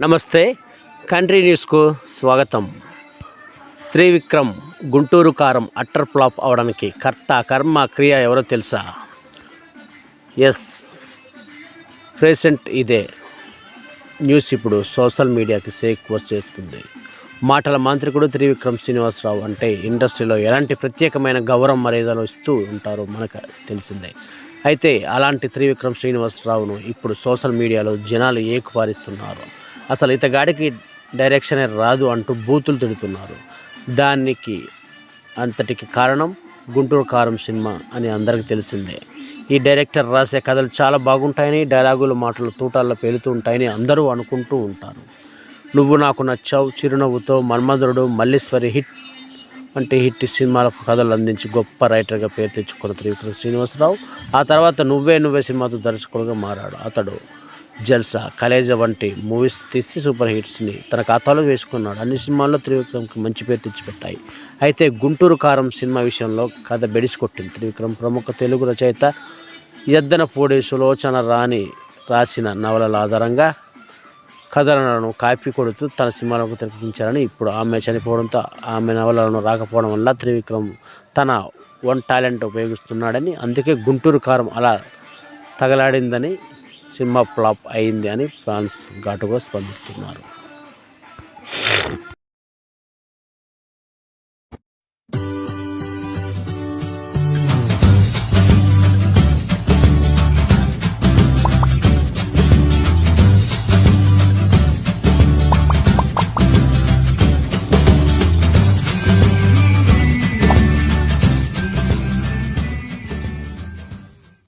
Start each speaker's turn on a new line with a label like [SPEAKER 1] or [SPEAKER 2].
[SPEAKER 1] నమస్తే కంట్రీ న్యూస్కు స్వాగతం. త్రివిక్రమ్ గుంటూరు కారం అట్టర్ ఫ్లాప్ అవడానికి కర్త కర్మ క్రియ ఎవరో తెలుసా? ఎస్, ప్రెసెంట్ ఇదే న్యూస్ ఇప్పుడు సోషల్ మీడియాకి షేక్ చేస్తుంది. మాటల మాంత్రికుడు త్రివిక్రమ్ శ్రీనివాసరావు అంటే ఇండస్ట్రీలో ఎలాంటి ప్రత్యేకమైన గౌరవం మర్యాదలు ఇస్తూ ఉంటారో మనకు తెలిసిందే. అయితే అలాంటి త్రివిక్రమ్ శ్రీనివాసరావును ఇప్పుడు సోషల్ మీడియాలో జనాలు ఏకుపారిస్తున్నారు. అసలు ఇతగాడికి డైరెక్షనే రాదు అంటూ బూతులు తిడుతున్నారు. దానికి అంతటికి కారణం గుంటూరు కారం సినిమా అని అందరికీ తెలిసిందే. ఈ డైరెక్టర్ రాసే కథలు చాలా బాగుంటాయని, డైలాగులు మాటలు తూటాల్లో పేలుతూ ఉంటాయని అందరూ అనుకుంటూ ఉంటారు. నువ్వు నాకు నచ్చావు, చిరునవ్వుతో, మన్మధుడు, మల్లీశ్వరి హిట్ సినిమాలకు కథలు అందించి గొప్ప రైటర్గా పేరు తెచ్చుకున్న త్రివిక్రమ్ శ్రీనివాసరావు ఆ తర్వాత నువ్వే సినిమాతో దర్శకుడుగా మారాడు. అతడు జల్సా, కలేజా వంటి మూవీస్ తీసి సూపర్ హిట్స్ని తన ఖాతాలో వేసుకున్నాడు. అన్ని సినిమాల్లో త్రివిక్రమ్కి మంచి పేరు తెచ్చిపెట్టాయి. అయితే గుంటూరు కారం సినిమా విషయంలో కథ బెడిసి కొట్టింది. త్రివిక్రమ్ ప్రముఖ తెలుగు రచయిత యద్దనపూడి సులోచన రాణి రాసిన నవలల ఆధారంగా కథలను కాపీ కొడుతూ తన సినిమాలకు తెరకెక్కించారని, ఇప్పుడు ఆమె చనిపోవడంతో ఆమె నవలలను రాకపోవడం వల్ల త్రివిక్రమ్ తన ఓన్ టాలెంట్ ఉపయోగిస్తున్నాడని, అందుకే గుంటూరు కారం అలా తగలాడిందని, సినిమా ఫ్లాప్ అయింది అని ఫ్యాన్స్ ఘాటుగా స్పందిస్తున్నారు.